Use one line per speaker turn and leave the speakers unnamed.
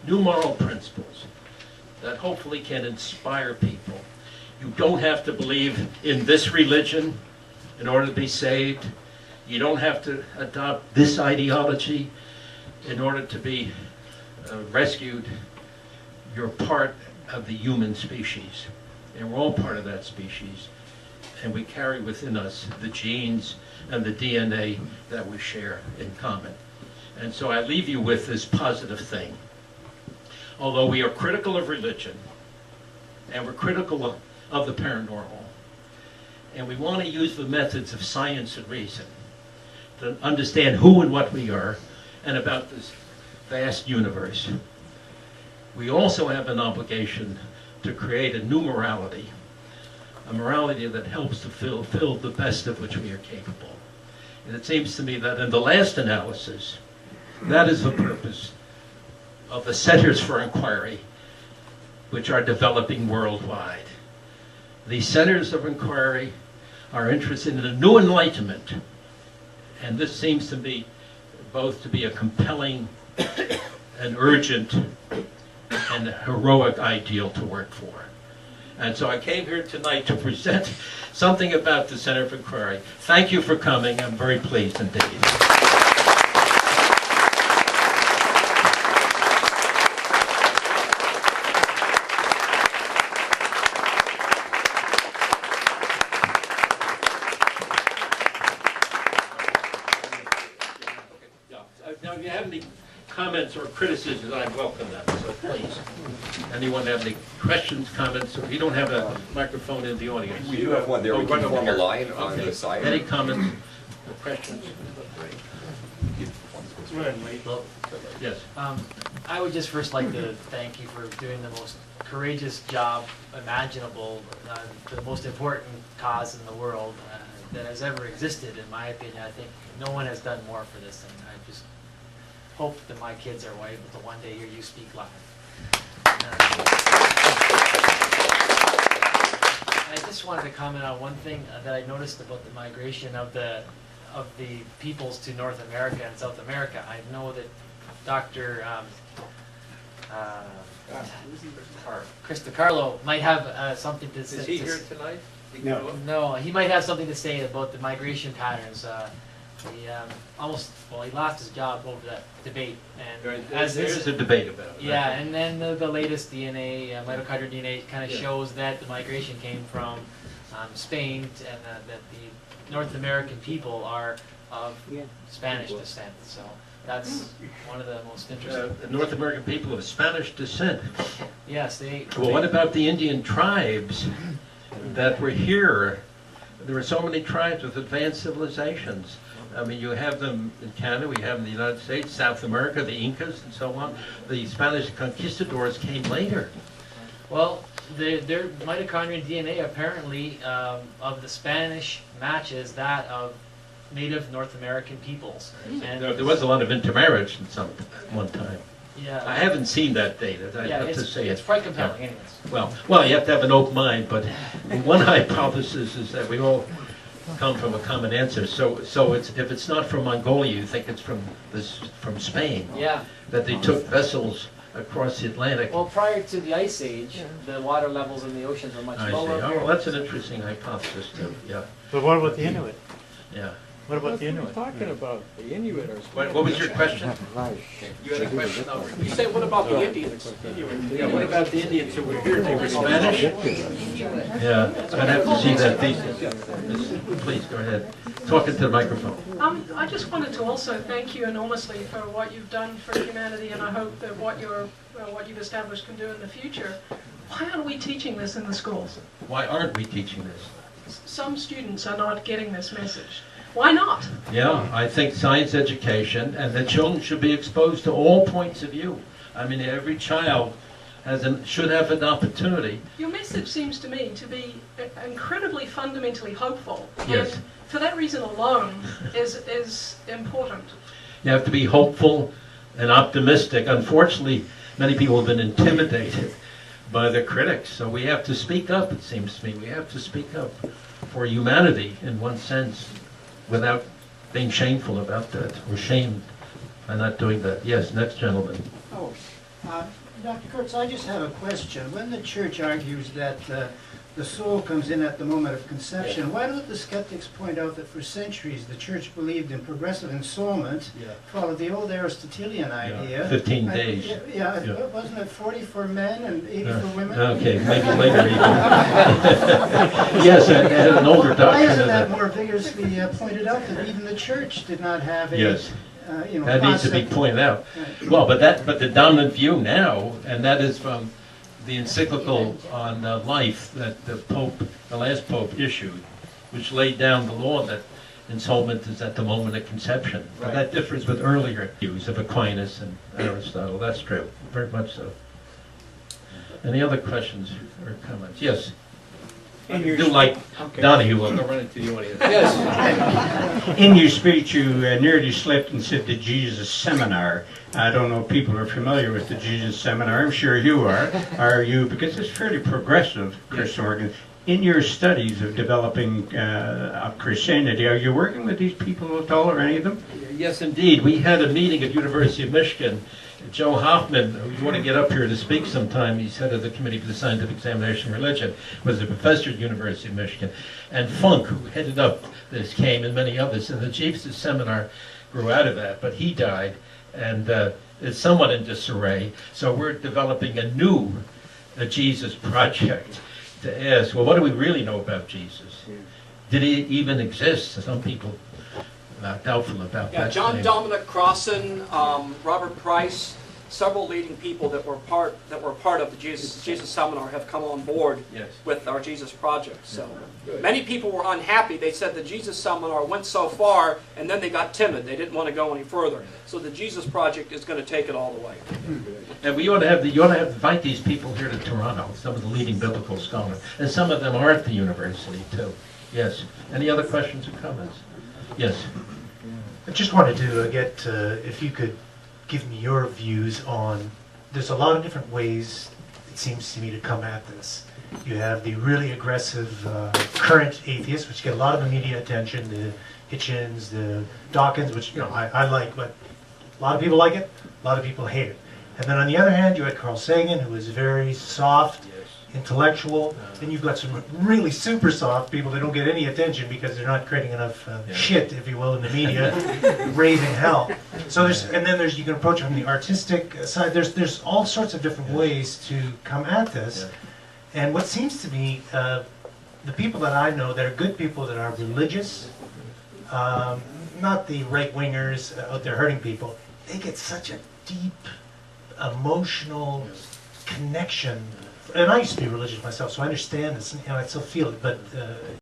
new moral principles that hopefully can inspire people. You don't have to believe in this religion in order to be saved. You don't have to adopt this ideology in order to be rescued. You're part of the human species, and we're all part of that species, and we carry within us the genes and the DNA that we share in common. And so I leave you with this positive thing. Although we are critical of religion, and we're critical of the paranormal, and we want to use the methods of science and reason to understand who and what we are and about this vast universe, we also have an obligation to create a new morality, a morality that helps to fulfill the best of which we are capable. And it seems to me that in the last analysis, that is the purpose of the centers for inquiry, which are developing worldwide. These centers of inquiry are interested in a new enlightenment, and this seems to me both to be a compelling and urgent and heroic ideal to work for. And so I came here tonight to present something about the Center for Inquiry. Thank you for coming. I'm very pleased indeed. Now, if you have any comments or criticisms, I welcome them, so please. Anyone have any questions, comments? If you don't have a microphone in the audience.
We do have one there. We can form a line on the side.
Any comments or questions? Yes.
I would just first like to thank you for doing the most courageous job imaginable, the most important cause in the world that has ever existed, in my opinion. I think no one has done more for this, and I just hope that my kids are able to one day hear you speak live. I just wanted to comment on one thing that I noticed about the migration of the peoples to North America and South America. I know that Dr. Chris DiCarlo might have something to say.
Is he here tonight?
No, he might have something to say about the migration patterns. He he lost his job over that debate, and
there's a debate about it.
Yeah, and then the latest DNA, mitochondrial DNA, kind of shows that the migration came from Spain, and that the North American people are of Spanish descent. So that's one of the most interesting.
The North American people of Spanish descent.
Yes,
Well, what about the Indian tribes that were here? There were so many tribes with advanced civilizations. I mean, you have them in Canada, we have them in the United States, South America, the Incas, and so on. The Spanish conquistadors came later.
Well, their mitochondrial DNA apparently of the Spanish matches that of native North American peoples. And
there was a lot of intermarriage at one time.
Yeah,
I haven't seen that data. I have to say
it's quite compelling, anyways.
Well, you have to have an open mind, but one hypothesis is that we all come from a common answer. So if it's not from Mongolia, you think it's from Spain.
Yeah. That
they took vessels across the Atlantic.
Well, prior to the Ice Age, the water levels in the oceans were much lower.
Oh, well, that's an interesting hypothesis too. Yeah.
But what about the Inuit?
Yeah.
What about the Inuit?
What are you talking about? The Inuit are...
What was your question? You had a question? No. You said, what about the Indians? Yeah, what about the Indians who were here? They were Spanish? Yeah, I'd have to see that thesis. Please, go ahead. Talk into the microphone.
I just wanted to also thank you enormously for what you've done for humanity, and I hope that what you've established can do in the future. Why aren't we teaching this in the schools?
Why aren't we teaching this?
Some students are not getting this message. Why not?
Yeah, I think science education, and the children should be exposed to all points of view. I mean, every child should have an opportunity.
Your message seems to me to be incredibly fundamentally hopeful.
Yes.
And for that reason alone is important.
You have to be hopeful and optimistic. Unfortunately, many people have been intimidated by the critics, so we have to speak up, it seems to me. We have to speak up for humanity in one sense, without being shameful about that, or shamed by not doing that. Yes, next gentleman.
Oh, Dr. Kurtz, I just have a question. When the church argues that the soul comes in at the moment of conception, why don't the skeptics point out that for centuries the church believed in progressive ensoulment, followed the old Aristotelian idea?
15 days.
Yeah, wasn't it 40 for men and 80 for women?
Okay, maybe later even. Yes, it had an older
Why
doctrine
isn't
of
that
that.
more vigorously pointed out that even the church did not have a,
Yes.
concept?
That needs to be pointed out.
Right.
Well, but the dominant view now, and that is from the encyclical on life that the last Pope issued, which laid down the law that ensoulment is at the moment of conception. But that differs with earlier views of Aquinas and Aristotle. That's true, very much so. Any other questions or comments? Yes. Do like Donahue.
I'll run into the audience.
In your speech, you nearly slipped and said the Jesus Seminar. I don't know if people are familiar with the Jesus Seminar. I'm sure you are. Are you? Because it's fairly progressive, Chris Organ. In your studies of developing Christianity, are you working with these people at all, or any of them?
Yes, indeed. We had a meeting at University of Michigan. Joe Hoffman, who you want to get up here to speak sometime, he's head of the Committee for the Scientific Examination of Religion, was a professor at University of Michigan. And Funk, who headed up this, came, and many others. And the Jesus Seminar grew out of that, but he died, and it's somewhat in disarray. So we're developing a new Jesus project to ask, well, what do we really know about Jesus? Did he even exist? Some people are doubtful about that.
John
claim.
Dominic Crossan, Robert Price, several leading people that were part of the Jesus Seminar have come on board
Yes.
with our Jesus Project. So many people were unhappy. They said the Jesus Seminar went so far and then they got timid. They didn't want to go any further. So the Jesus Project is going to take it all the way.
And we ought to have invite these people here to Toronto, some of the leading biblical scholars. And some of them are at the university too. Yes. Any other questions or comments? Yes.
I just wanted to get, if you could give me your views on, there's a lot of different ways, it seems to me, to come at this. You have the really aggressive current atheists, which get a lot of the media attention, the Hitchens, the Dawkins, which I like, but a lot of people like it, a lot of people hate it. And then on the other hand, you had Carl Sagan, who was very soft, intellectual. Then you've got some really super soft people that don't get any attention because they're not creating enough shit, if you will, in the media, raving hell. So you can approach it from the artistic side. There's all sorts of different ways to come at this. And what seems to be the people that I know that are good people that are religious, not the right-wingers out there hurting people, they get such a deep emotional connection. And I used to be religious myself, so I understand this, and I still feel it, but